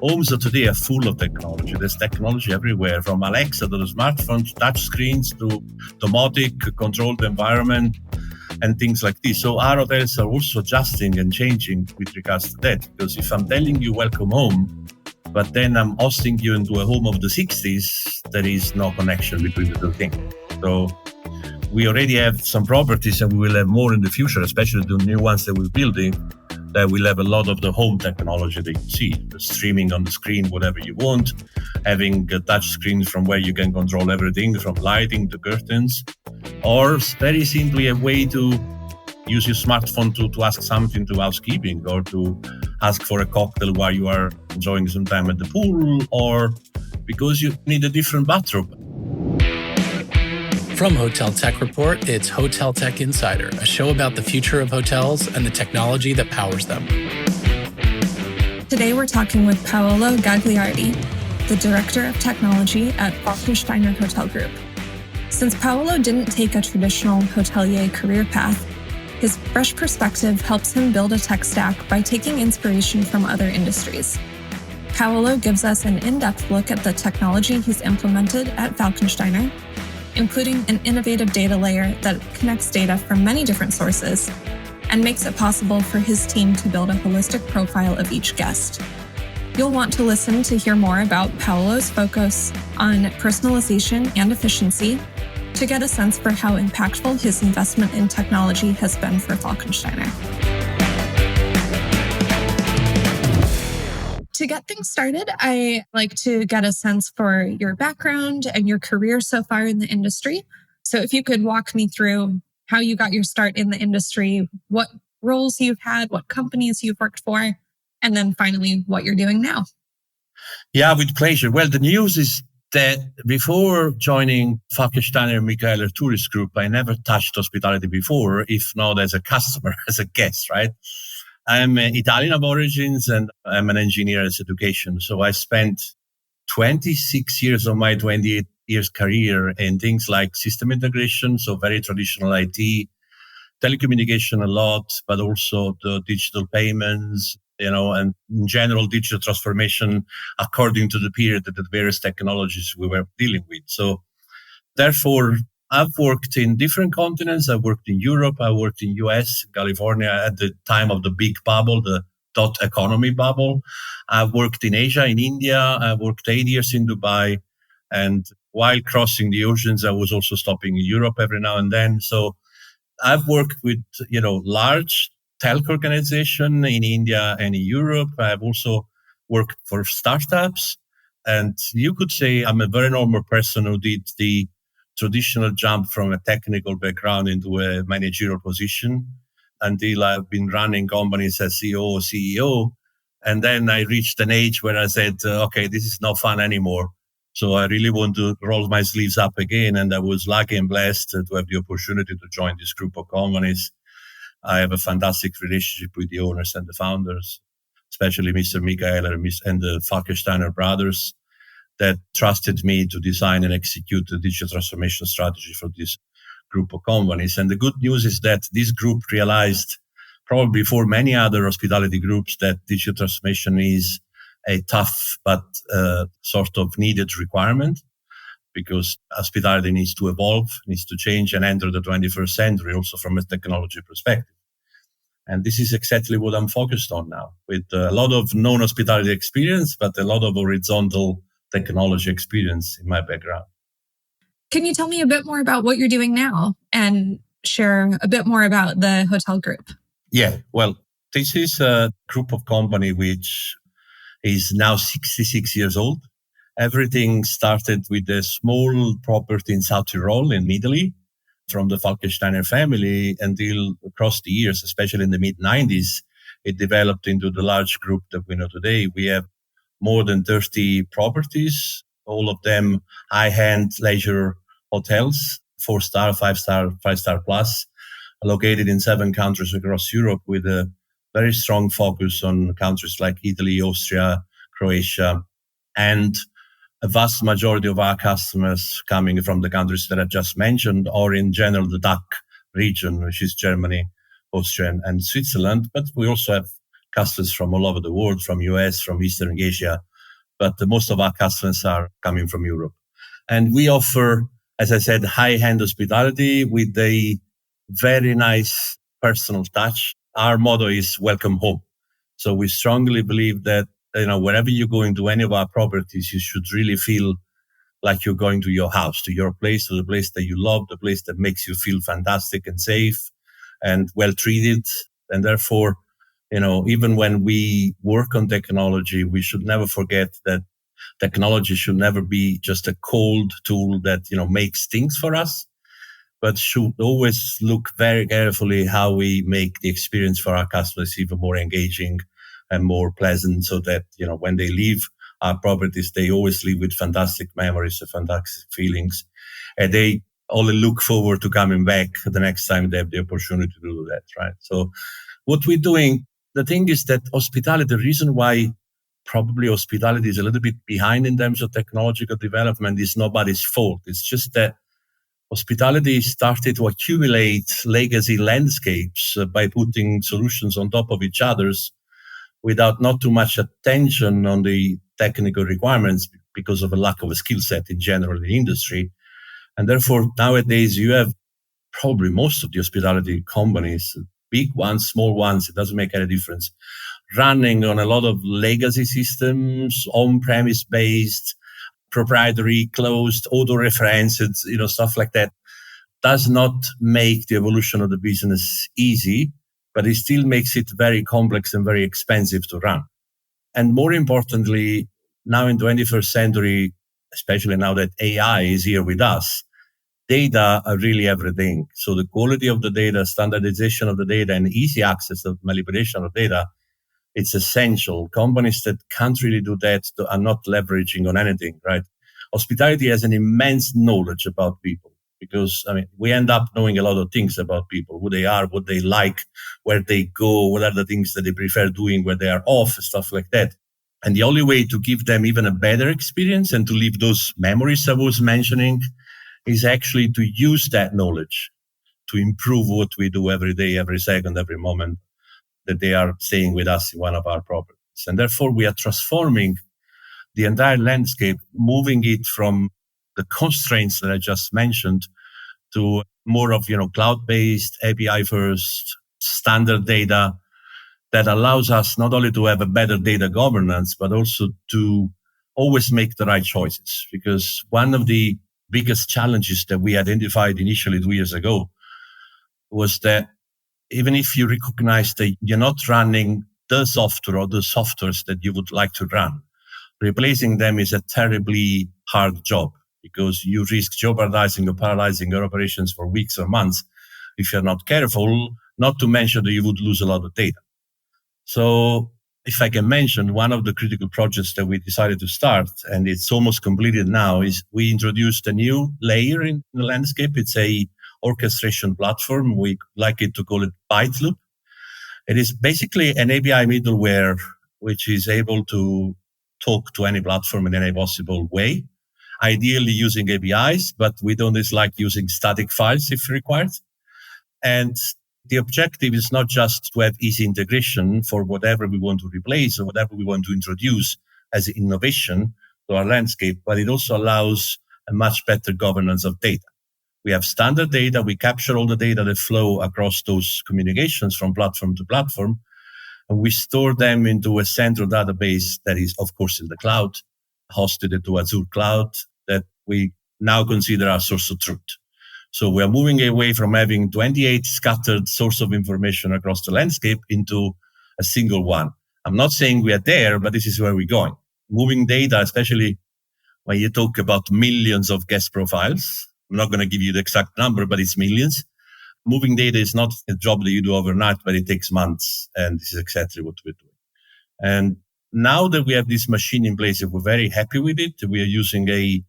Homes of today are full of technology. There's technology everywhere, from Alexa to the smartphone, to touch screens, to domotic, controlled environment, and things like this. So our hotels are also adjusting and changing with regards to that. Because if I'm telling you welcome home, but then I'm hosting you into a home of the 60s, there is no connection between the two things. So we already have some properties, and we will have more in the future, especially the new ones that we're building, that will have a lot of the home technology that you see, the streaming on the screen, whatever you want, having a touch screen from where you can control everything from lighting to curtains, or very simply a way to use your smartphone to ask something to housekeeping, or to ask for a cocktail while you are enjoying some time at the pool, or because you need a different bathroom. From Hotel Tech Report, it's Hotel Tech Insider, a show about the future of hotels and the technology that powers them. Today we're talking with Paolo Gagliardi, the Director of Technology at Falkensteiner Hotel Group. Since Paolo didn't take a traditional hotelier career path, his fresh perspective helps him build a tech stack by taking inspiration from other industries. Paolo gives us an in-depth look at the technology he's implemented at Falkensteiner, including an innovative data layer that connects data from many different sources and makes it possible for his team to build a holistic profile of each guest. You'll want to listen to hear more about Paolo's focus on personalization and efficiency to get a sense for how impactful his investment in technology has been for Falkensteiner. To get things started, I like to get a sense for your background and your career so far in the industry. So if you could walk me through how you got your start in the industry, what roles you've had, what companies you've worked for, and then finally what you're doing now. Yeah, with pleasure. Well, the news is that before joining Falkensteiner Michaeler Tourist Group, I never touched hospitality before, if not as a customer, as a guest, right? I'm Italian of origins, and I'm an engineer as education. So I spent 26 years of my 28 years career in things like system integration, so very traditional IT, telecommunication a lot, but also the digital payments, and in general, digital transformation according to the period that the various technologies we were dealing with. So therefore, I've worked in different continents. I worked in Europe. I worked in US, California at the time of the big bubble, the dot economy bubble. I've worked in Asia, in India. I worked 8 years in Dubai. And while crossing the oceans, I was also stopping in Europe every now and then. So I've worked with, large telco organization in India and in Europe. I've also worked for startups. And you could say I'm a very normal person who did the traditional jump from a technical background into a managerial position until I've been running companies as CEO. And then I reached an age where I said, okay, this is not fun anymore. So I really want to roll my sleeves up again. And I was lucky and blessed to have the opportunity to join this group of companies. I have a fantastic relationship with the owners and the founders, especially Mr. Michaeler and the Falkensteiner brothers, that trusted me to design and execute the digital transformation strategy for this group of companies. And the good news is that this group realized, probably before many other hospitality groups, that digital transformation is a tough but sort of needed requirement, because hospitality needs to evolve, needs to change and enter the 21st century also from a technology perspective. And this is exactly what I'm focused on now, with a lot of non-hospitality experience, but a lot of horizontal technology experience in my background. Can you tell me a bit more about what you're doing now and share a bit more about the hotel group? Yeah, well, this is a group of company which is now 66 years old. Everything started with a small property in South Tyrol in Italy from the Falkensteiner family until across the years, especially in the mid-90s, it developed into the large group that we know today. We have more than 30 properties, all of them high-end leisure hotels, 4-star, 5-star, 5-star plus, located in 7 countries across Europe with a very strong focus on countries like Italy, Austria, Croatia, and a vast majority of our customers coming from the countries that I just mentioned, or in general, the DACH region, which is Germany, Austria, and Switzerland. But we also have customers from all over the world, from US, from Eastern Asia, but most of our customers are coming from Europe. And we offer, as I said, high-end hospitality with a very nice personal touch. Our motto is welcome home. So we strongly believe that, wherever you go into any of our properties, you should really feel like you're going to your house, to your place, to the place that you love, the place that makes you feel fantastic and safe and well treated. And therefore, even when we work on technology, we should never forget that technology should never be just a cold tool that, makes things for us, but should always look very carefully how we make the experience for our customers even more engaging and more pleasant, so that, when they leave our properties, they always leave with fantastic memories and fantastic feelings. And they only look forward to coming back the next time they have the opportunity to do that, right? So what we're doing, the thing is that hospitality, the reason why probably hospitality is a little bit behind in terms of technological development is nobody's fault. It's just that hospitality started to accumulate legacy landscapes by putting solutions on top of each other's without not too much attention on the technical requirements because of a lack of a skill set in general in the industry. And therefore, nowadays, you have probably most of the hospitality companies, big ones, small ones, it doesn't make any difference, running on a lot of legacy systems, on-premise based, proprietary, closed, auto-referenced, stuff like that. Does not make the evolution of the business easy, but it still makes it very complex and very expensive to run. And more importantly, now in the 21st century, especially now that AI is here with us, data are really everything. So the quality of the data, standardization of the data, and easy access of manipulation of data, it's essential. Companies that can't really do that are not leveraging on anything, right? Hospitality has an immense knowledge about people because, we end up knowing a lot of things about people, who they are, what they like, where they go, what are the things that they prefer doing, where they are off, stuff like that. And the only way to give them even a better experience and to leave those memories I was mentioning is actually to use that knowledge to improve what we do every day, every second, every moment that they are staying with us in one of our properties. And therefore, we are transforming the entire landscape, moving it from the constraints that I just mentioned to more of, cloud-based, API-first, standard data that allows us not only to have a better data governance, but also to always make the right choices. Because one of the biggest challenges that we identified initially 2 years ago was that even if you recognize that you're not running the software or the softwares that you would like to run, replacing them is a terribly hard job because you risk jeopardizing or paralyzing your operations for weeks or months if you're not careful, not to mention that you would lose a lot of data. So if I can mention, one of the critical projects that we decided to start, and it's almost completed now, is we introduced a new layer in the landscape. It's a orchestration platform. We like it to call it ByteLoop. It is basically an API middleware which is able to talk to any platform in any possible way, ideally using APIs, but we don't dislike using static files if required. And the objective is not just to have easy integration for whatever we want to replace or whatever we want to introduce as innovation to our landscape, but it also allows a much better governance of data. We have standard data. We capture all the data that flow across those communications from platform to platform, and we store them into a central database that is, of course, in the cloud, hosted into Azure cloud, that we now consider our source of truth. So we are moving away from having 28 scattered sources of information across the landscape into a single one. I'm not saying we are there, but this is where we're going. Moving data, especially when you talk about millions of guest profiles. I'm not going to give you the exact number, but it's millions. Moving data is not a job that you do overnight, but it takes months. And this is exactly what we're doing. And now that we have this machine in place, we're very happy with it. We are using a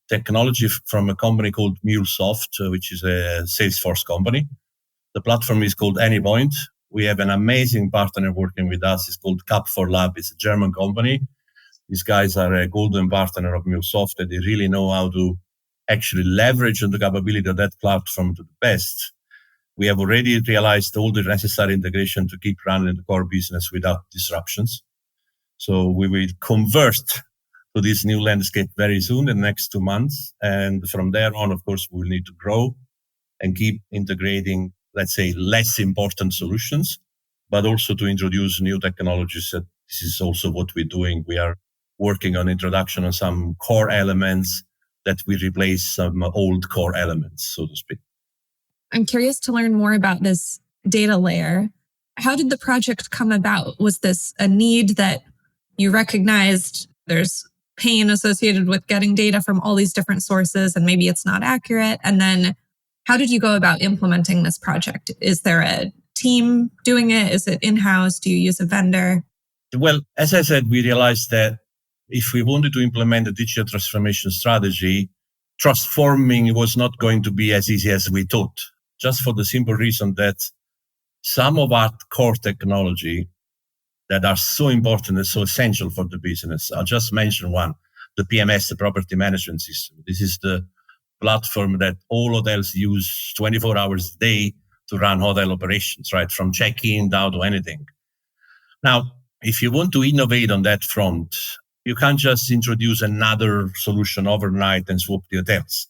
technology from a company called MuleSoft, which is a Salesforce company. The platform is called Anypoint. We have an amazing partner working with us. It's called Cap4Lab. It's a German company. These guys are a golden partner of MuleSoft, and they really know how to actually leverage on the capability of that platform to the best. We have already realized all the necessary integration to keep running the core business without disruptions. So we will convert to this new landscape very soon in the next 2 months. And from there on, of course, we'll need to grow and keep integrating, let's say, less important solutions, but also to introduce new technologies. This is also what we're doing. We are working on introduction of some core elements that we replace some old core elements, so to speak. I'm curious to learn more about this data layer. How did the project come about? Was this a need that you recognized there's pain associated with getting data from all these different sources and maybe it's not accurate? And then how did you go about implementing this project? Is there a team doing it? Is it in-house? Do you use a vendor? Well, as I said, we realized that if we wanted to implement a digital transformation strategy, transforming was not going to be as easy as we thought, just for the simple reason that some of our core technology that are so important and so essential for the business. I'll just mention one, the PMS, the property management system. This is the platform that all hotels use 24 hours a day to run hotel operations, right? From check-in down to anything. Now, if you want to innovate on that front, you can't just introduce another solution overnight and swap the hotels,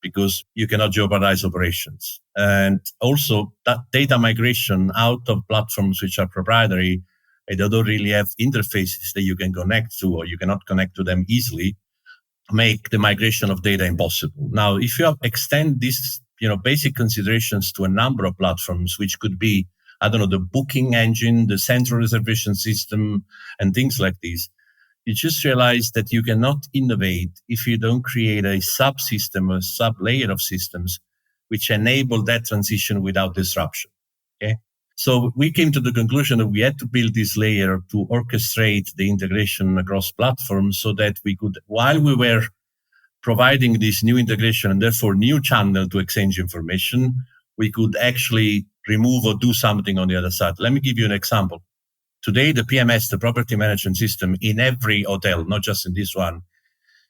because you cannot jeopardize operations. And also that data migration out of platforms which are proprietary, they don't really have interfaces that you can connect to, or you cannot connect to them easily, make the migration of data impossible. Now, if you extend these, basic considerations to a number of platforms, which could be, the booking engine, the central reservation system, and things like these, you just realize that you cannot innovate if you don't create a subsystem, a sub-layer of systems which enable that transition without disruption. Okay. So we came to the conclusion that we had to build this layer to orchestrate the integration across platforms so that we could, while we were providing this new integration and therefore new channel to exchange information, we could actually remove or do something on the other side. Let me give you an example. Today, the PMS, the property management system in every hotel, not just in this one,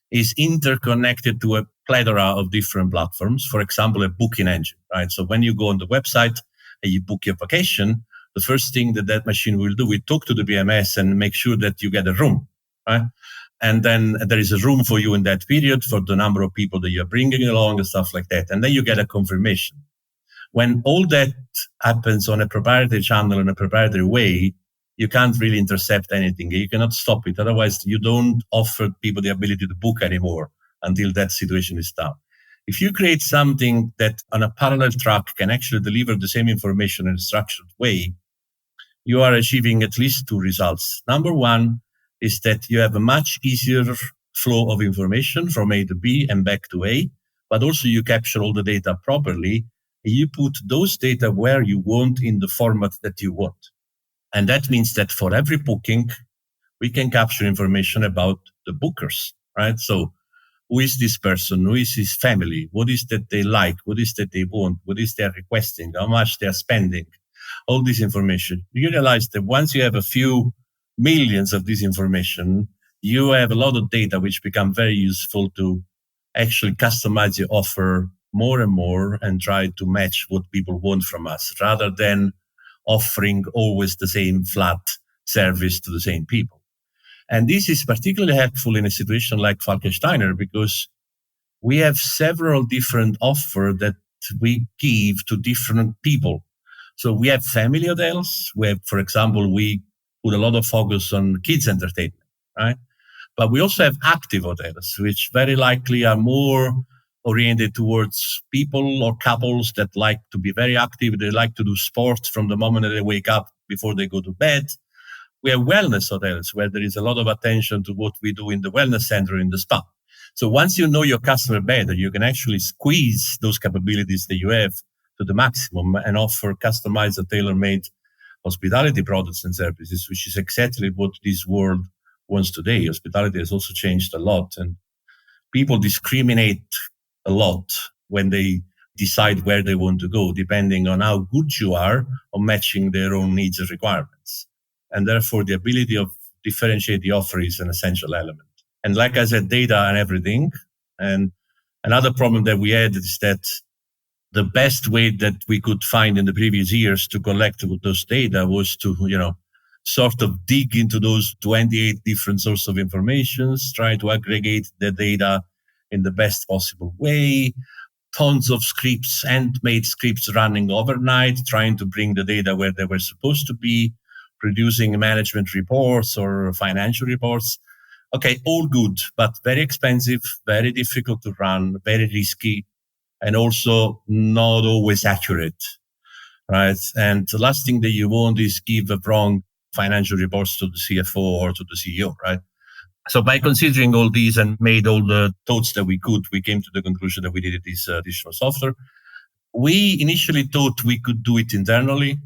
is interconnected to a plethora of different platforms. For example, a booking engine, right? So when you go on the website and you book your vacation, the first thing that machine will do, we talk to the PMS and make sure that you get a room, right? And then there is a room for you in that period for the number of people that you're bringing along and stuff like that. And then you get a confirmation. When all that happens on a proprietary channel in a proprietary way, you can't really intercept anything. You cannot stop it. Otherwise, you don't offer people the ability to book anymore until that situation is done. If you create something that on a parallel track can actually deliver the same information in a structured way, you are achieving at least two results. Number one is that you have a much easier flow of information from A to B and back to A, but also you capture all the data properly. You put those data where you want in the format that you want. And that means that for every booking, we can capture information about the bookers, right? So who is this person? Who is his family? What is that they like? What is that they want? What is they requesting? How much they are spending? All this information. You realize that once you have a few millions of this information, you have a lot of data which become very useful to actually customize your offer more and more and try to match what people want from us, rather than offering always the same flat service to the same people. And this is particularly helpful in a situation like Falkensteiner because we have several different offers that we give to different people. So we have family hotels where, for example, we put a lot of focus on kids entertainment, right? But we also have active hotels, which very likely are more oriented towards people or couples that like to be very active. They like to do sports from the moment that they wake up before they go to bed. We have wellness hotels where there is a lot of attention to what we do in the wellness center, in the spa. So once you know your customer better, you can actually squeeze those capabilities that you have to the maximum and offer customized and tailor-made hospitality products and services, which is exactly what this world wants today. Hospitality has also changed a lot, and people discriminate a lot when they decide where they want to go, depending on how good you are on matching their own needs and requirements. And therefore, the ability of differentiate the offer is an essential element. And like I said, data and everything. And another problem that we had is that the best way that we could find in the previous years to collect those data was to, sort of dig into those 28 different sources of information, try to aggregate the data in the best possible way. Tons of scripts, handmade scripts running overnight, trying to bring the data where they were supposed to be, producing management reports or financial reports. Okay, all good, but very expensive, very difficult to run, very risky, and also not always accurate, right? And the last thing that you want is give a wrong financial reports to the CFO or to the CEO, right? So by considering all these and made all the thoughts that we could, we came to the conclusion that we needed this additional software. We initially thought we could do it internally,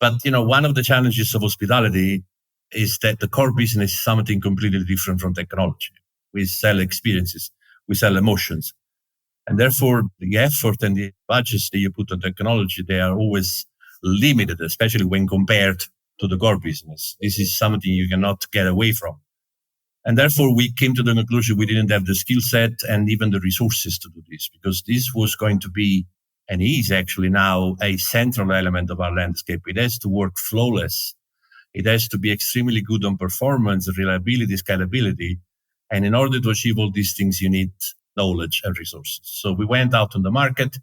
but one of the challenges of hospitality is that the core business is something completely different from technology. We sell experiences, we sell emotions, and therefore the effort and the budgets that you put on technology, they are always limited, especially when compared to the core business. This is something you cannot get away from. And therefore, we came to the conclusion we didn't have the skill set and even the resources to do this, because this was going to be, and is actually now, a central element of our landscape. It has to work flawless. It has to be extremely good on performance, reliability, scalability. And in order to achieve all these things, you need knowledge and resources. So we went out on the market,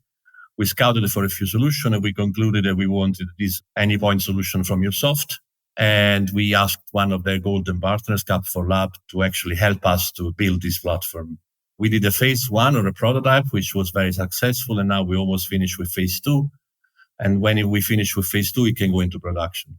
we scouted for a few solutions, and we concluded that we wanted this AnyPoint solution from Usoft. And we asked one of their golden partners, Cap4Lab, to actually help us to build this platform. We did a phase 1 or a prototype, which was very successful. And now we almost finished with phase 2. And when we finish with phase 2, it can go into production.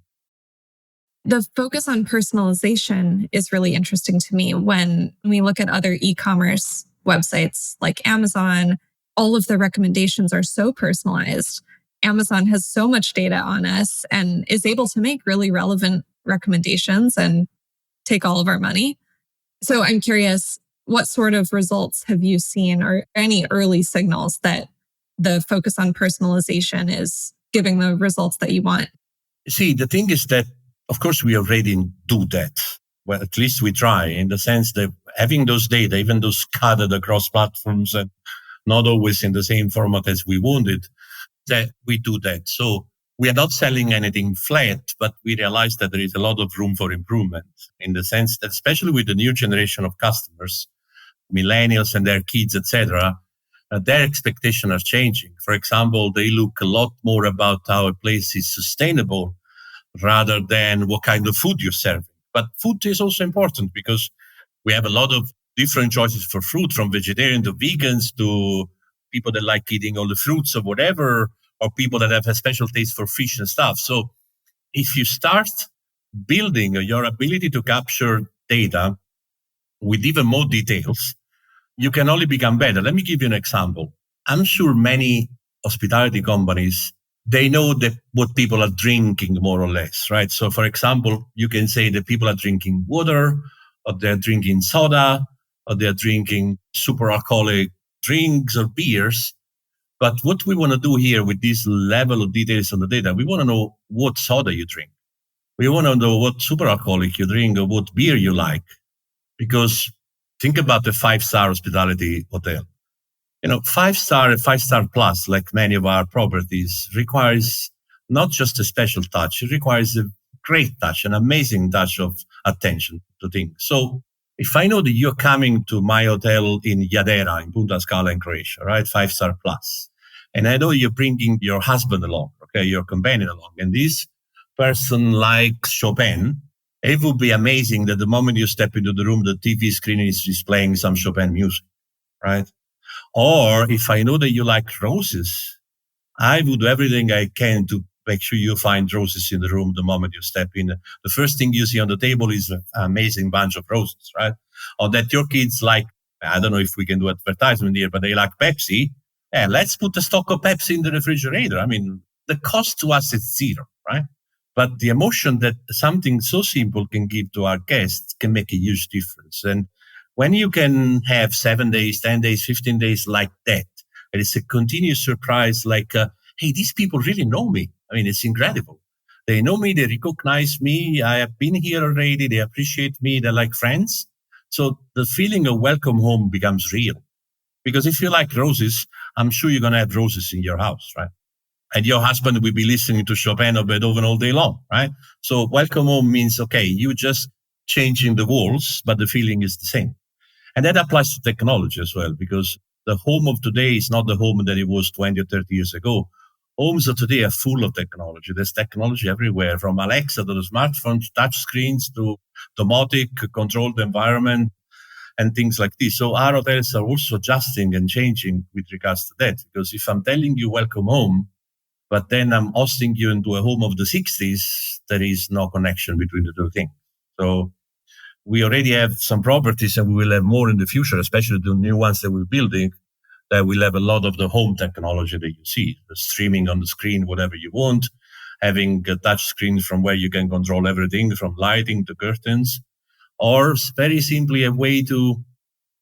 The focus on personalization is really interesting to me. When we look at other e-commerce websites like Amazon, all of the recommendations are so personalized. Amazon has so much data on us and is able to make really relevant recommendations and take all of our money. So I'm curious, what sort of results have you seen, or any early signals that the focus on personalization is giving the results that you want? See, the thing is that, of course, we already do that. Well, at least we try, in the sense that having those data, even those scattered across platforms and not always in the same format as we wanted, that we do that. So we are not selling anything flat, but we realize that there is a lot of room for improvement, in the sense that, especially with the new generation of customers, millennials and their kids, etc., their expectations are changing. For example, they look a lot more about how a place is sustainable rather than what kind of food you're serving. But food is also important, because we have a lot of different choices for fruit, from vegetarian to vegans to people that like eating all the fruits or whatever, or people that have a special taste for fish and stuff. So if you start building your ability to capture data with even more details, you can only become better. Let me give you an example. I'm sure many hospitality companies, they know that what people are drinking, more or less, right? So for example, you can say that people are drinking water, or they're drinking soda, or they're drinking super alcoholic drinks or beers. But what we want to do here with this level of details on the data, we want to know what soda you drink. We want to know what super alcoholic you drink or what beer you like. Because think about the 5-star hospitality hotel. 5-star and 5-star plus, like many of our properties, requires not just a special touch. It requires a great touch, an amazing touch of attention to things. So if I know that you're coming to my hotel in Jadera, in Punta Scala in Croatia, right? 5-star plus. And I know you're bringing your husband along, okay, your companion along. And this person likes Chopin. It would be amazing that the moment you step into the room, the TV screen is displaying some Chopin music, right? Or if I know that you like roses, I would do everything I can to make sure you find roses in the room the moment you step in. The first thing you see on the table is an amazing bunch of roses, right? Or that your kids like, I don't know if we can do advertisement here, but they like Pepsi. Yeah, let's put a stock of Pepsi in the refrigerator. I mean, the cost to us is zero, right? But the emotion that something so simple can give to our guests can make a huge difference. And when you can have 7 days, 10 days, 15 days like that, and it's a continuous surprise, like, hey, these people really know me. I mean, it's incredible. They know me, they recognize me. I have been here already. They appreciate me. They're like friends. So the feeling of welcome home becomes real. Because if you like roses, I'm sure you're going to have roses in your house, right? and your husband will be listening to Chopin or Beethoven all day long, right? So welcome home means, okay, you just changing the walls, but the feeling is the same. And that applies to technology as well, because the home of today is not the home that it was 20 or 30 years ago. Homes of today are full of technology. There's technology everywhere, from Alexa to the smartphone, to touch screens, to domotic, controlled environment, and things like this. So our hotels are also adjusting and changing with regards to that. Because if I'm telling you welcome home, but then I'm hosting you into a home of the 60s, there is no connection between the two things. So we already have some properties, and we will have more in the future, especially the new ones that we're building, that will have a lot of the home technology that you see, the streaming on the screen, whatever you want, having a touch screen from where you can control everything from lighting to curtains, or very simply a way to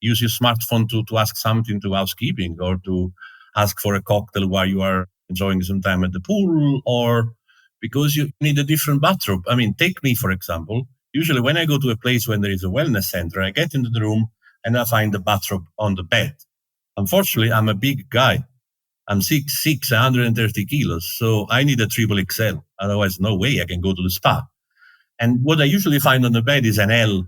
use your smartphone to ask something to housekeeping, or to ask for a cocktail while you are enjoying some time at the pool, or because you need a different bathrobe. I mean, take me, for example. Usually when I go to a place when there is a wellness center, I get into the room and I find the bathrobe on the bed. Unfortunately, I'm a big guy. I'm 6'6", 130 kilos. So I need a triple XL. Otherwise, no way I can go to the spa. And what I usually find on the bed is an L.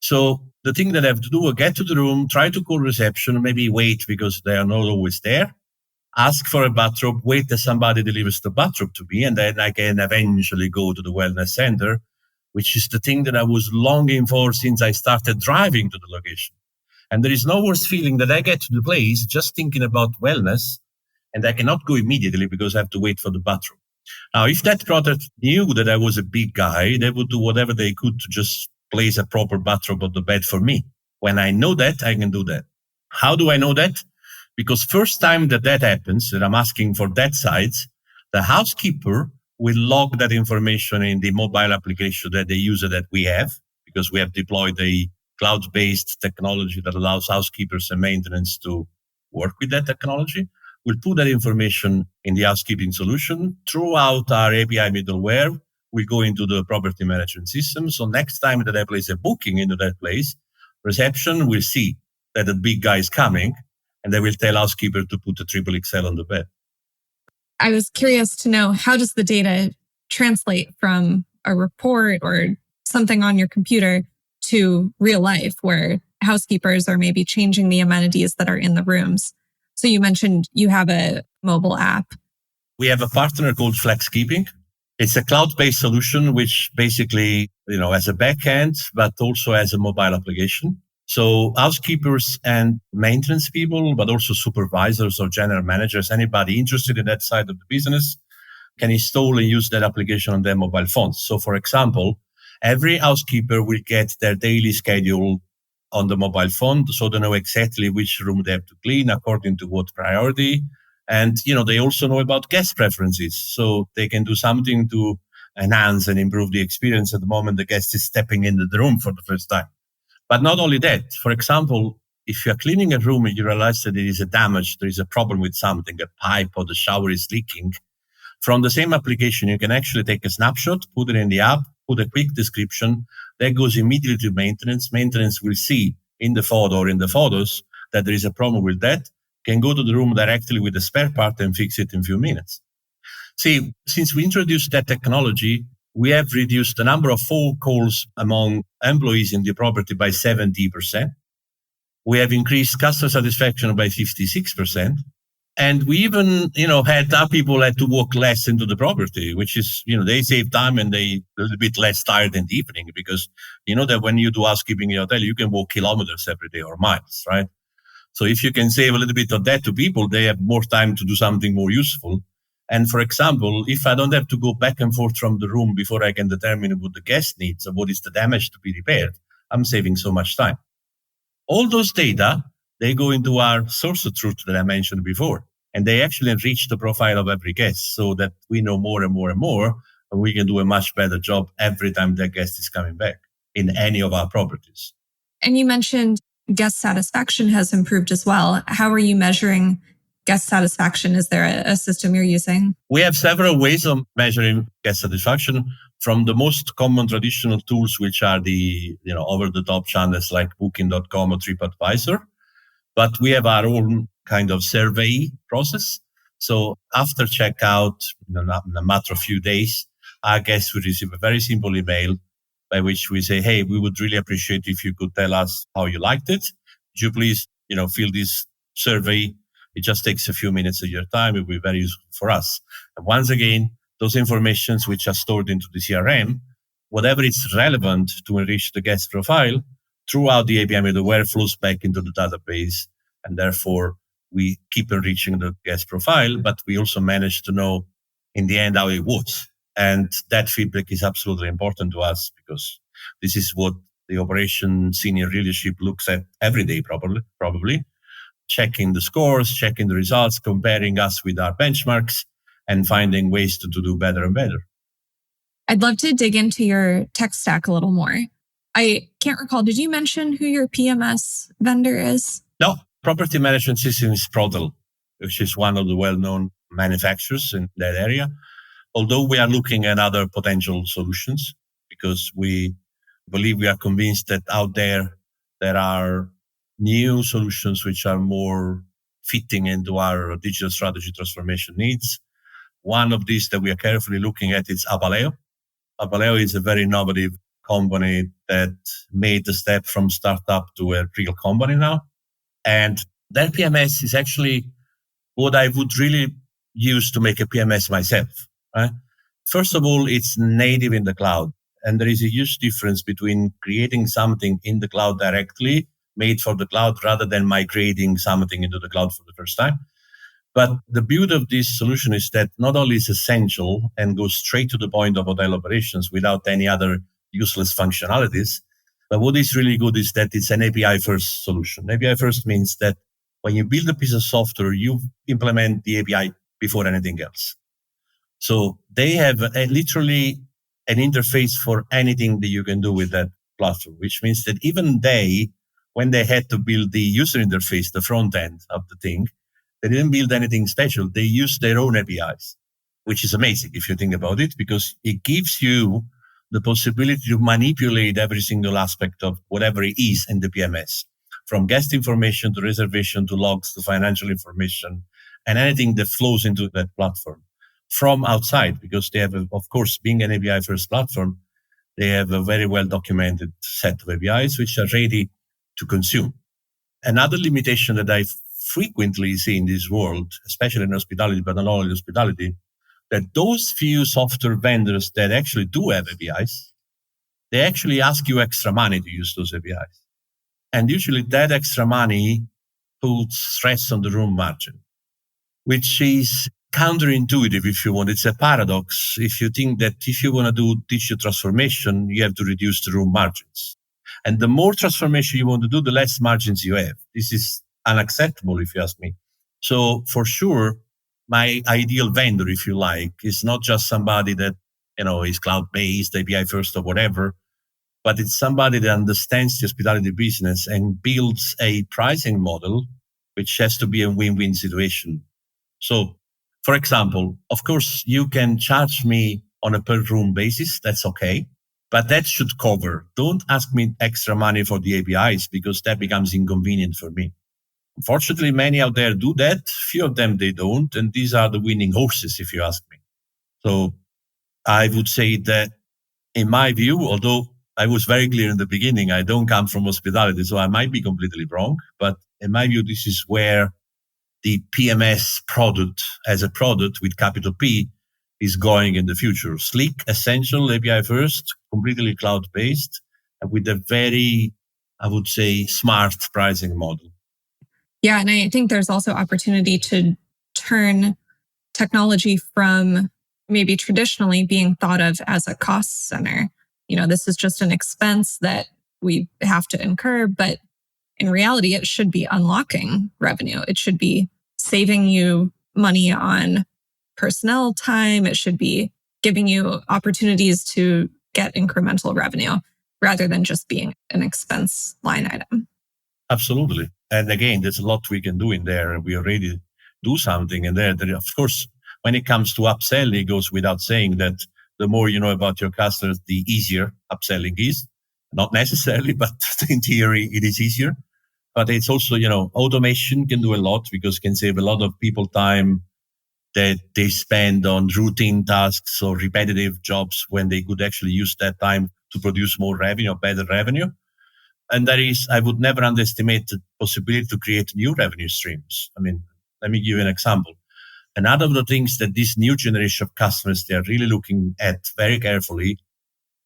So the thing that I have to do, I get to the room, try to call reception, maybe wait because they are not always there, ask for a bathrobe, wait that somebody delivers the bathrobe to me, and then I can eventually go to the wellness center, which is the thing that I was longing for since I started driving to the location. And there is no worse feeling that I get to the place just thinking about wellness, and I cannot go immediately because I have to wait for the bathroom. Now, if that product knew that I was a big guy, they would do whatever they could to just place a proper bathrobe on the bed for me. When I know that, I can do that. How do I know that? Because first time that happens, that I'm asking for that size, the housekeeper will log that information in the mobile application that they use that we have, because we have deployed a cloud-based technology that allows housekeepers and maintenance to work with that technology. We'll put that information in the housekeeping solution throughout our API middleware. We go into the property management system. So next time that I place a booking into that place, reception will see that the big guy is coming, and they will tell housekeeper to put the triple XL on the bed. I was curious to know, how does the data translate from a report or something on your computer to real life, where housekeepers are maybe changing the amenities that are in the rooms? So you mentioned you have a mobile app. We have a partner called FlexKeeping. It's a cloud-based solution, which basically, has a backend, but also has a mobile application. So housekeepers and maintenance people, but also supervisors or general managers, anybody interested in that side of the business, can install and use that application on their mobile phones. So for example, every housekeeper will get their daily schedule on the mobile phone, so they know exactly which room they have to clean according to what priority. And, they also know about guest preferences, so they can do something to enhance and improve the experience at the moment the guest is stepping into the room for the first time. But not only that, for example, if you're cleaning a room and you realize that there is a damage, there is a problem with something, a pipe or the shower is leaking, from the same application, you can actually take a snapshot, put it in the app, put a quick description, that goes immediately to maintenance. Maintenance will see in the photo or in the photos that there is a problem with that, can go to the room directly with the spare part and fix it in a few minutes. See, since we introduced that technology, we have reduced the number of phone calls among employees in the property by 70%. We have increased customer satisfaction by 56%. And we even, had our people had to walk less into the property, which is, they save time and they a little bit less tired in the evening, because that when you do housekeeping in a hotel, you can walk kilometers every day or miles, right? So if you can save a little bit of that to people, they have more time to do something more useful. And for example, if I don't have to go back and forth from the room before I can determine what the guest needs or what is the damage to be repaired, I'm saving so much time. All those data, they go into our source of truth that I mentioned before, and they actually enrich the profile of every guest so that we know more and more and more, and we can do a much better job every time that guest is coming back in any of our properties. And you mentioned guest satisfaction has improved as well. How are you measuring guest satisfaction? Is there a system you're using? We have several ways of measuring guest satisfaction, from the most common traditional tools, which are the over-the-top channels like Booking.com or TripAdvisor. But we have our own kind of survey process. So after checkout, in a matter of few days, our guests will receive a very simple email by which we say, hey, we would really appreciate if you could tell us how you liked it. Would you please, fill this survey? It just takes a few minutes of your time. It will be very useful for us. And once again, those informations which are stored into the CRM, whatever is relevant to enrich the guest profile, throughout the API middleware flows back into the database. And therefore, we keep enriching the guest profile, but we also manage to know in the end how it was. And that feedback is absolutely important to us because this is what the operation senior leadership looks at every day, probably checking the scores, checking the results, comparing us with our benchmarks, and finding ways to do better and better. I'd love to dig into your tech stack a little more. I can't recall, did you mention who your PMS vendor is? No, property management system is Protel, which is one of the well-known manufacturers in that area. Although we are looking at other potential solutions because we believe, we are convinced that out there are new solutions which are more fitting into our digital strategy transformation needs. One of these that we are carefully looking at is Abaleo. Abaleo is a very innovative company that made the step from startup to a real company now. And their PMS is actually what I would really use to make a PMS myself. Right? First of all, it's native in the cloud. And there is a huge difference between creating something in the cloud directly, made for the cloud, rather than migrating something into the cloud for the first time. But the beauty of this solution is that not only is essential and goes straight to the point of hotel operations without any other useless functionalities, but what is really good is that it's an API-first solution. API-first means that when you build a piece of software, you implement the API before anything else. So they have literally an interface for anything that you can do with that platform, which means that even when they had to build the user interface, the front end of the thing, they didn't build anything special. They used their own APIs, which is amazing if you think about it, because it gives you the possibility to manipulate every single aspect of whatever it is in the PMS, from guest information to reservation to logs to financial information and anything that flows into that platform from outside, because they have, of course, being an API first platform, they have a very well documented set of APIs which are ready to consume. Another limitation that I frequently see in this world, especially in hospitality, but not only in hospitality, that those few software vendors that actually do have APIs, they actually ask you extra money to use those APIs. And usually that extra money puts stress on the room margin, which is counterintuitive if you want. It's a paradox if you think that if you want to do digital transformation, you have to reduce the room margins. And the more transformation you want to do, the less margins you have. This is unacceptable if you ask me. So for sure, my ideal vendor, if you like, is not just somebody that, is cloud-based, API first or whatever, but it's somebody that understands the hospitality business and builds a pricing model which has to be a win-win situation. So, for example, of course, you can charge me on a per room basis. That's okay. But that should cover. Don't ask me extra money for the APIs because that becomes inconvenient for me. Unfortunately, many out there do that. Few of them, they don't. And these are the winning horses, if you ask me. So I would say that in my view, although I was very clear in the beginning, I don't come from hospitality, so I might be completely wrong. But in my view, this is where the PMS product as a product with capital P is going in the future. Sleek, essential, API first, completely cloud-based, and with a very, I would say, smart pricing model. Yeah, and I think there's also opportunity to turn technology from maybe traditionally being thought of as a cost center. This is just an expense that we have to incur, but in reality, it should be unlocking revenue. It should be saving you money on personnel time. It should be giving you opportunities to get incremental revenue rather than just being an expense line item. Absolutely. And again, there's a lot we can do in there, and we already do something in there. Of course, when it comes to upselling, it goes without saying that the more you know about your customers, the easier upselling is. Not necessarily, but in theory, it is easier. But it's also, automation can do a lot because it can save a lot of people time that they spend on routine tasks or repetitive jobs when they could actually use that time to produce more revenue or better revenue. And I would never underestimate the possibility to create new revenue streams. I mean, let me give you an example. Another of the things that this new generation of customers, they are really looking at very carefully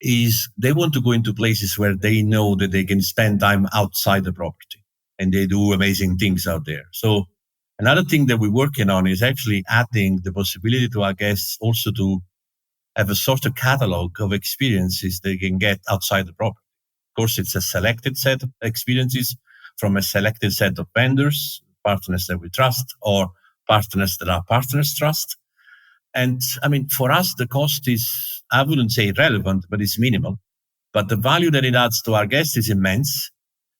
is they want to go into places where they know that they can spend time outside the property and they do amazing things out there. So another thing that we're working on is actually adding the possibility to our guests also to have a sort of catalog of experiences they can get outside the property. Of course, it's a selected set of experiences from a selected set of vendors, partners that we trust, or partners that our partners trust. And I mean, for us, the cost is, I wouldn't say irrelevant, but it's minimal. But the value that it adds to our guests is immense.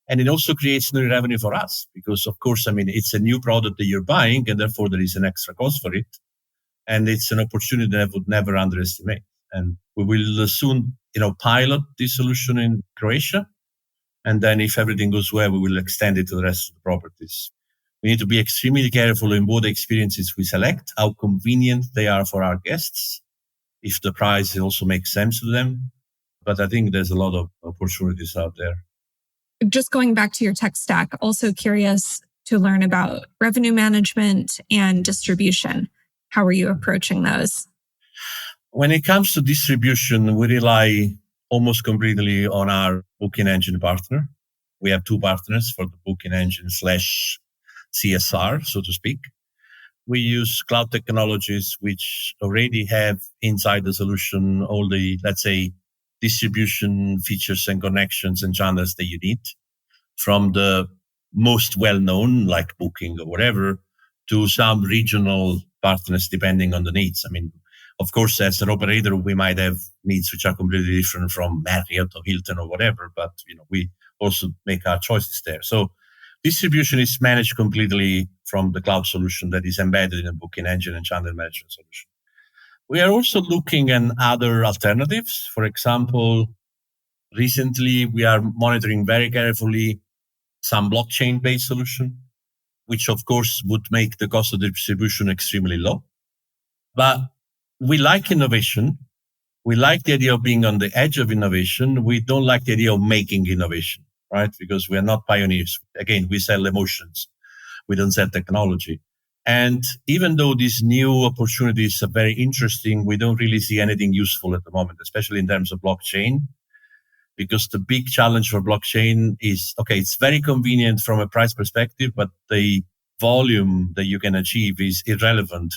And it also creates new revenue for us because, of course, I mean, it's a new product that you're buying and therefore there is an extra cost for it. And it's an opportunity that I would never underestimate. And we will soon, pilot this solution in Croatia. And then if everything goes well, we will extend it to the rest of the properties. We need to be extremely careful in what experiences we select, how convenient they are for our guests, if the price also makes sense to them. But I think there's a lot of opportunities out there. Just going back to your tech stack, also curious to learn about revenue management and distribution. How are you approaching those? When it comes to distribution, we rely almost completely on our booking engine partner. We have two partners for the booking engine / CSR, so to speak. We use cloud technologies which already have inside the solution all the, let's say, distribution features and connections and channels that you need, from the most well-known, like Booking or whatever, to some regional partners depending on the needs. I mean, of course, as an operator, we might have needs which are completely different from Marriott or Hilton or whatever, but we also make our choices there. So distribution is managed completely from the cloud solution that is embedded in a booking engine and channel management solution. We are also looking at other alternatives. For example, recently we are monitoring very carefully some blockchain-based solution, which of course would make the cost of distribution extremely low. But we like innovation. We like the idea of being on the edge of innovation. We don't like the idea of making innovation, right? Because we are not pioneers. Again, we sell emotions. We don't sell technology. And even though these new opportunities are very interesting, we don't really see anything useful at the moment, especially in terms of blockchain, because the big challenge for blockchain is, okay, it's very convenient from a price perspective, but the volume that you can achieve is irrelevant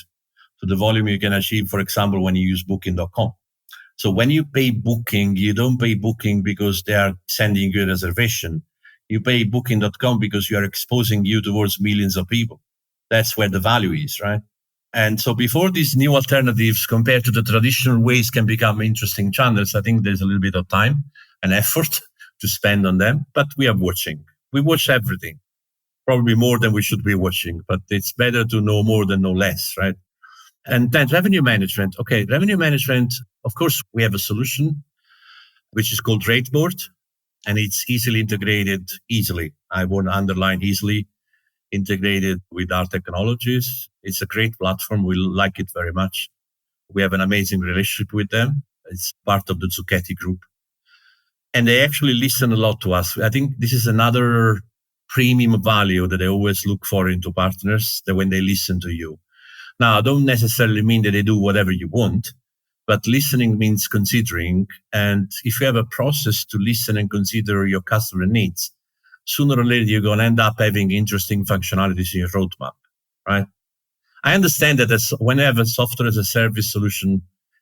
to the volume you can achieve, for example, when you use booking.com. So when you pay Booking, you don't pay Booking because they are sending you a reservation. You pay booking.com because you are exposing you towards millions of people. That's where the value is, right? And so before these new alternatives compared to the traditional ways can become interesting channels, I think there's a little bit of time and effort to spend on them, but we are watching. We watch everything, probably more than we should be watching, but it's better to know more than know less, right? And then revenue management. Okay, revenue management, of course, we have a solution which is called Rateboard, and it's easily integrated, I want to underline easily, integrated with our technologies. It's a great platform. We like it very much. We have an amazing relationship with them. It's part of the Zucchetti group. And they actually listen a lot to us. I think this is another premium value that I always look for into partners, that when they listen to you. Now, I don't necessarily mean that they do whatever you want, but listening means considering. And if you have a process to listen and consider your customer needs, sooner or later, you're going to end up having interesting functionalities in your roadmap, right? I understand that when you have a software as a service solution,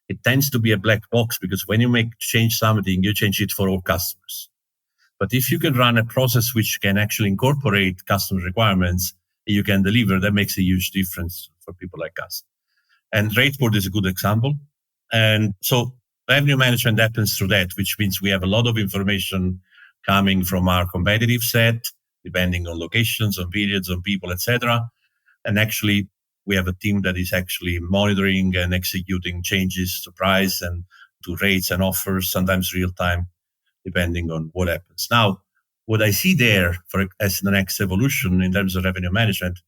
it tends to be a black box because when you change something, you change it for all customers. But if you can run a process which can actually incorporate customer requirements, you can deliver, that makes a huge difference for people like us. And Rateboard is a good example. And so revenue management happens through that, which means we have a lot of information coming from our competitive set, depending on locations, on periods, on people, etc. And actually, we have a team that is actually monitoring and executing changes to price and to rates and offers, sometimes real time, depending on what happens. Now, what I see there as the next evolution in terms of revenue management,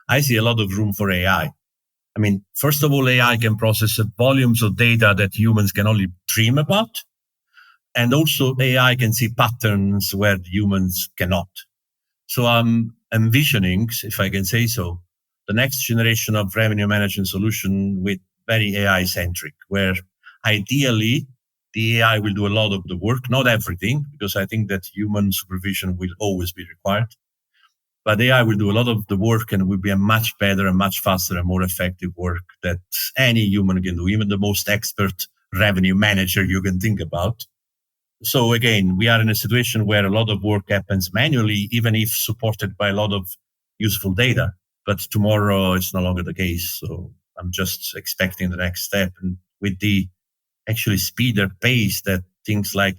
I see a lot of room for AI. I mean, first of all, AI can process volumes of data that humans can only dream about. And also AI can see patterns where humans cannot. So I'm envisioning, if I can say so, the next generation of revenue management solution with very AI centric, where ideally the AI will do a lot of the work, not everything, because I think that human supervision will always be required. But AI will do a lot of the work and will be a much better and much faster and more effective work that any human can do, even the most expert revenue manager you can think about. So again, we are in a situation where a lot of work happens manually, even if supported by a lot of useful data. But tomorrow it's no longer the case. So I'm just expecting the next step. And with the actually speed or pace that things like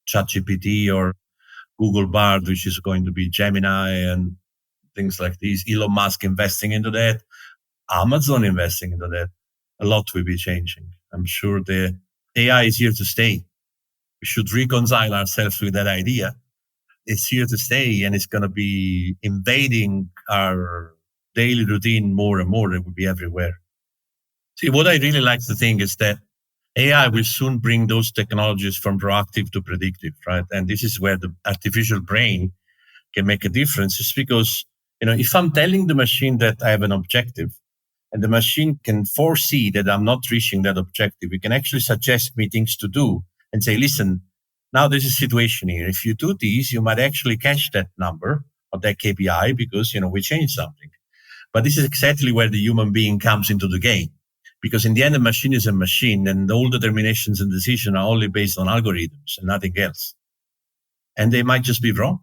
ChatGPT or Google Bard, which is going to be Gemini and things like these, Elon Musk investing into that, Amazon investing into that, a lot will be changing. I'm sure the AI is here to stay. We should reconcile ourselves with that idea. It's here to stay and it's going to be invading our daily routine more and more. It will be everywhere. See, what I really like to think is that AI will soon bring those technologies from proactive to predictive, right? And this is where the artificial brain can make a difference. Just because, if I'm telling the machine that I have an objective and the machine can foresee that I'm not reaching that objective, it can actually suggest me things to do and say, listen, now there's a situation here. If you do this, you might actually catch that number or that KPI because, we changed something. But this is exactly where the human being comes into the game. Because in the end, a machine is a machine and all determinations and decisions are only based on algorithms and nothing else. And they might just be wrong.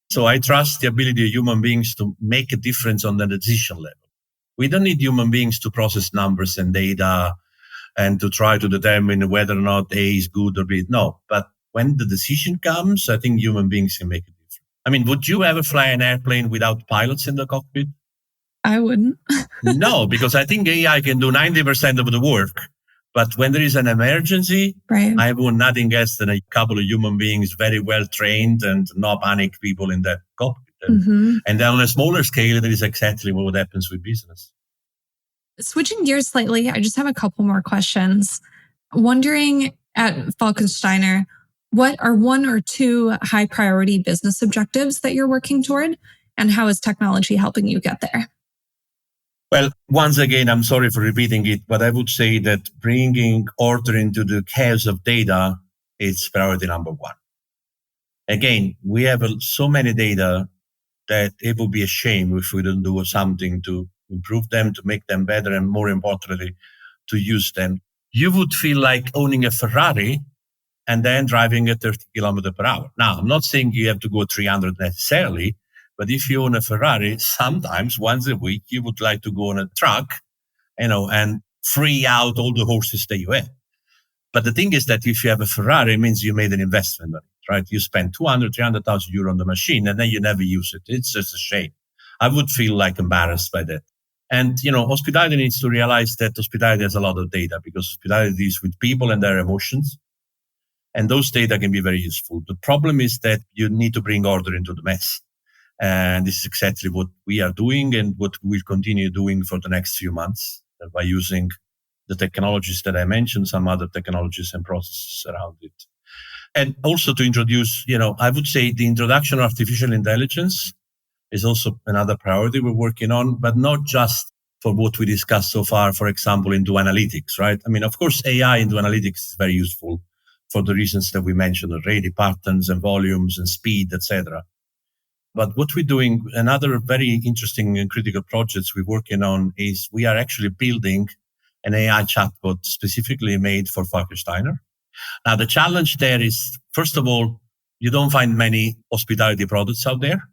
So I trust the ability of human beings to make a difference on the decision level. We don't need human beings to process numbers and data and to try to determine whether or not A is good or B. No, but when the decision comes, I think human beings can make a difference. I mean, would you ever fly an airplane without pilots in the cockpit? I wouldn't. No, because I think AI can do 90% of the work. But when there is an emergency, right, I want nothing else than a couple of human beings, very well trained and no panic people in that cockpit. And then on a smaller scale, that is exactly what happens with business. Switching gears slightly, I just have a couple more questions. Wondering at Falkensteiner, what are one or two high priority business objectives that you're working toward? And how is technology helping you get there? Well, once again, I'm sorry for repeating it, but I would say that bringing order into the chaos of data is priority number one. Again, we have so many data that it would be a shame if we don't do something to improve them, to make them better, and more importantly, to use them. You would feel like owning a Ferrari and then driving at 30 kilometers per hour. Now, I'm not saying you have to go 300 necessarily, but if you own a Ferrari, sometimes once a week, you would like to go on a truck, and free out all the horses that you have. But the thing is that if you have a Ferrari, it means you made an investment on it, right? You spend 200, 300,000 euro on the machine and then you never use it. It's just a shame. I would feel like embarrassed by that. And, hospitality needs to realize that hospitality has a lot of data because hospitality deals with people and their emotions. And those data can be very useful. The problem is that you need to bring order into the mess. And this is exactly what we are doing and what we'll continue doing for the next few months by using the technologies that I mentioned, some other technologies and processes around it. And also to introduce, I would say the introduction of artificial intelligence is also another priority we're working on, but not just for what we discussed so far, for example, into analytics, right? I mean, of course, AI into analytics is very useful for the reasons that we mentioned already, patterns and volumes and speed, etc. But what we're doing, another very interesting and critical projects we're working on is we are actually building an AI chatbot specifically made for Falkensteiner. Now, the challenge there is, first of all, you don't find many hospitality products out there.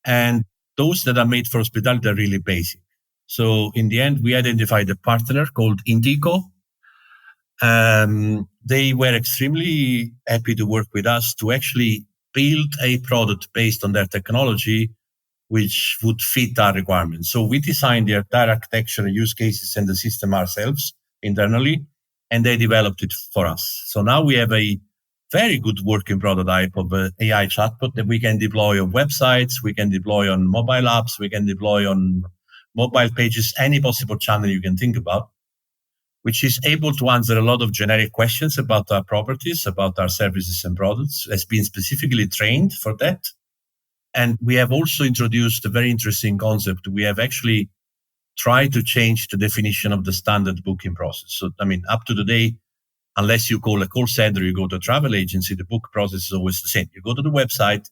And those that are made for hospitality are really basic. So in the end, we identified a partner called Indico. They were extremely happy to work with us to actually build a product based on their technology, which would fit our requirements. So we designed the entire architecture and use cases and the system ourselves internally, and they developed it for us. So now we have a very good working prototype of an AI chatbot that we can deploy on websites, we can deploy on mobile apps, we can deploy on mobile pages, any possible channel you can think about, which is able to answer a lot of generic questions about our properties, about our services and products, has been specifically trained for that. And we have also introduced a very interesting concept. We have actually tried to change the definition of the standard booking process. So, up to today, unless you call a call center, you go to a travel agency, the book process is always the same. You go to the website,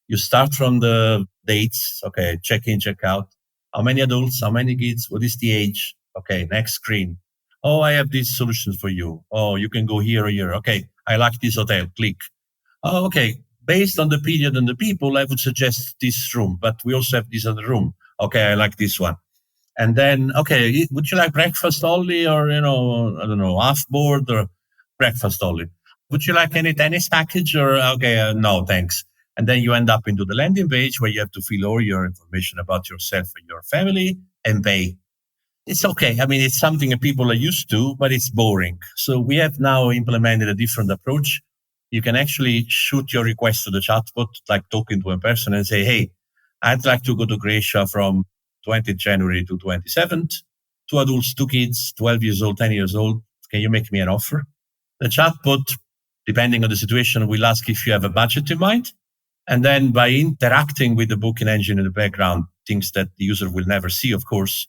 you start from the dates, okay, check in, check out. How many adults, how many kids, what is the age? Okay, next screen. Oh, I have this solution for you. Oh, you can go here or here. Okay, I like this hotel, click. Oh, okay, based on the period and the people, I would suggest this room, but we also have this other room. Okay, I like this one. And then, okay, would you like breakfast only or, I don't know, half board or breakfast only? Would you like any tennis package or, okay, no, thanks. And then you end up into the landing page where you have to fill all your information about yourself and your family and pay. It's okay. It's something that people are used to, but it's boring. So we have now implemented a different approach. You can actually shoot your request to the chatbot, like talking to a person and say, hey, I'd like to go to Croatia from 20th January to 27th, 2 adults, 2 kids, 12 years old, 10 years old. Can you make me an offer? The chatbot, depending on the situation, will ask if you have a budget in mind. And then by interacting with the booking engine in the background, things that the user will never see, of course,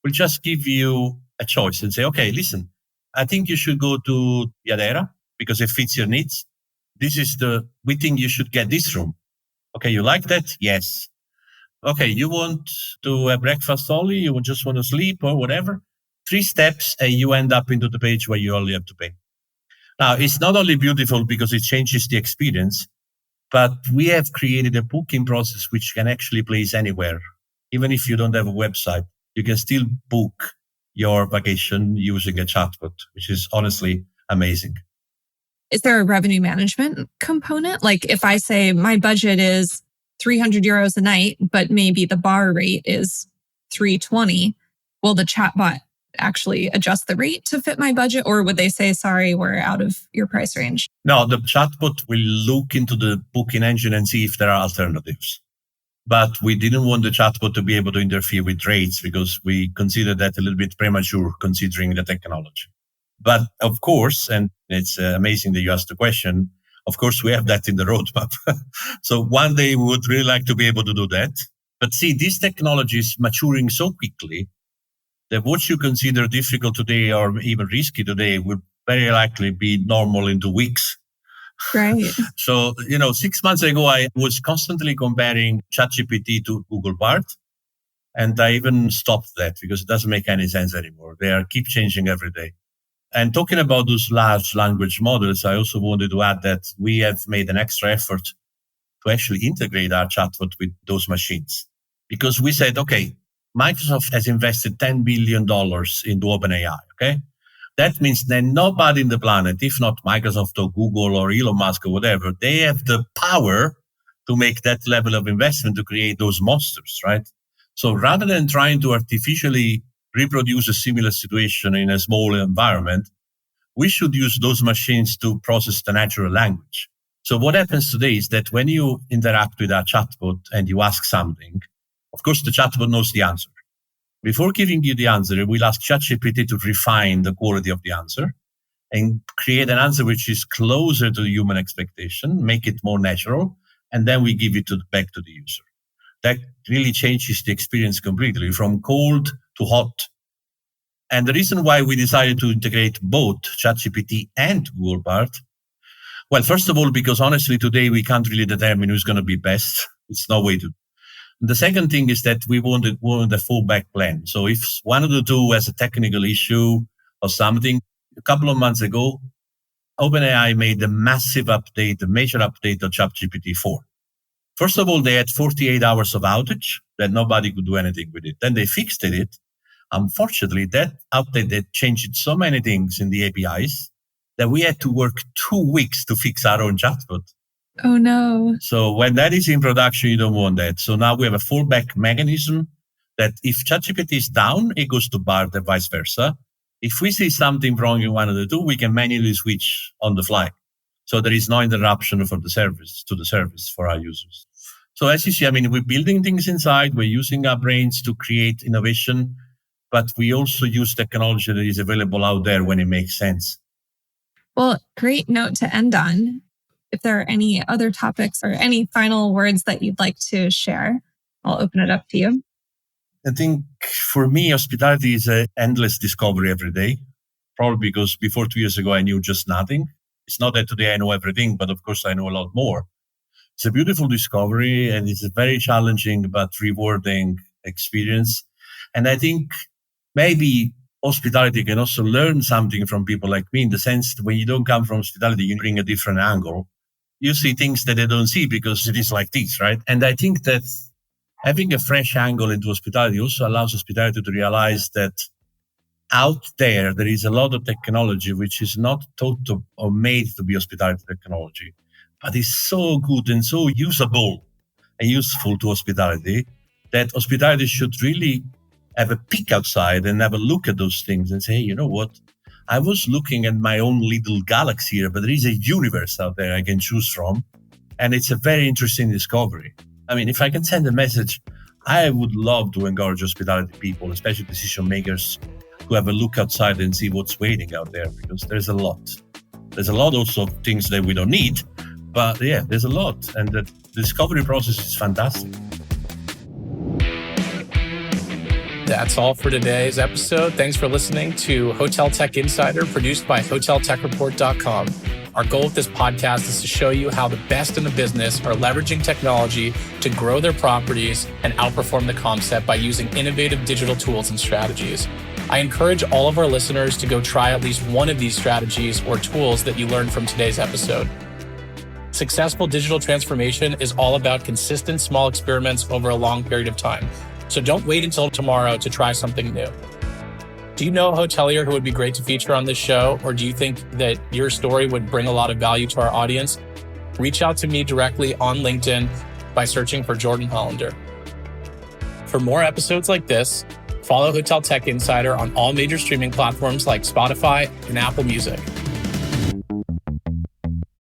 will just give you a choice and say, okay, listen, I think you should go to Yadera because it fits your needs. We think you should get this room. Okay, you like that? Yes. Okay, you want to have breakfast only? You just want to sleep or whatever? 3 steps and you end up into the page where you only have to pay. Now, it's not only beautiful because it changes the experience, but we have created a booking process which can actually place anywhere. Even if you don't have a website, you can still book your vacation using a chatbot, which is honestly amazing. Is there a revenue management component? Like if I say my budget is 300 euros a night, but maybe the bar rate is 320, will the chatbot actually adjust the rate to fit my budget? Or would they say, sorry, we're out of your price range? No, the chatbot will look into the booking engine and see if there are alternatives. But we didn't want the chatbot to be able to interfere with rates because we consider that a little bit premature considering the technology. But of course, and it's amazing that you asked the question, of course, we have that in the roadmap. So one day we would really like to be able to do that. But see, this technology is maturing so quickly that what you consider difficult today or even risky today would very likely be normal in 2 weeks. Right. So, 6 months ago, I was constantly comparing ChatGPT to Google Bard. And I even stopped that because it doesn't make any sense anymore. They keep changing every day. And talking about those large language models, I also wanted to add that we have made an extra effort to actually integrate our chatbot with those machines. Because we said, okay, Microsoft has invested $10 billion into OpenAI, okay? That means that nobody in the planet, if not Microsoft or Google or Elon Musk or whatever, they have the power to make that level of investment to create those monsters, right? So rather than trying to artificially reproduce a similar situation in a small environment, we should use those machines to process the natural language. So what happens today is that when you interact with our chatbot and you ask something, of course, the chatbot knows the answer. Before giving you the answer, we'll ask ChatGPT to refine the quality of the answer and create an answer which is closer to the human expectation, make it more natural, and then we give it back to the user. That really changes the experience completely from cold to hot. And the reason why we decided to integrate both ChatGPT and Google Bard, well, first of all, because honestly, today we can't really determine who's going to be best. It's no way to. The second thing is that we wanted a fallback plan. So if one of the two has a technical issue or something, a couple of months ago, OpenAI made a massive update, a major update of ChatGPT 4. First of all, they had 48 hours of outage that nobody could do anything with it. Then they fixed it. Unfortunately, that update, they changed so many things in the APIs that we had to work 2 weeks to fix our own chatbot. Oh, no. So when that is in production, you don't want that. So now we have a fallback mechanism that if ChatGPT is down, it goes to Bard and vice versa. If we see something wrong in one of the two, we can manually switch on the fly. So there is no interruption to the service for our users. So as you see, I mean, we're building things inside, we're using our brains to create innovation, but we also use technology that is available out there when it makes sense. Well, great note to end on. If there are any other topics or any final words that you'd like to share, I'll open it up to you. I think for me, hospitality is an endless discovery every day, probably because before 2 years ago, I knew just nothing. It's not that today I know everything, but of course I know a lot more. It's a beautiful discovery and it's a very challenging but rewarding experience. And I think maybe hospitality can also learn something from people like me, in the sense that when you don't come from hospitality, you bring a different angle. You see things that they don't see because it is like this, right? And I think that having a fresh angle into hospitality also allows hospitality to realize that out there is a lot of technology which is not thought of or made to be hospitality technology, but is so good and so usable and useful to hospitality that hospitality should really have a peek outside and have a look at those things and say, hey, you know what? I was looking at my own little galaxy here, but there is a universe out there I can choose from. And it's a very interesting discovery. I mean, if I can send a message, I would love to encourage hospitality people, especially decision makers, to have a look outside and see what's waiting out there, because there's a lot. There's a lot also of things that we don't need, but yeah, there's a lot. And the discovery process is fantastic. That's all for today's episode. Thanks for listening to Hotel Tech Insider, produced by HotelTechReport.com. Our goal with this podcast is to show you how the best in the business are leveraging technology to grow their properties and outperform the concept by using innovative digital tools and strategies. I encourage all of our listeners to go try at least one of these strategies or tools that you learned from today's episode. Successful digital transformation is all about consistent small experiments over a long period of time. So don't wait until tomorrow to try something new. Do you know a hotelier who would be great to feature on this show? Or do you think that your story would bring a lot of value to our audience? Reach out to me directly on LinkedIn by searching for Jordan Hollander. For more episodes like this, follow Hotel Tech Insider on all major streaming platforms like Spotify and Apple Music.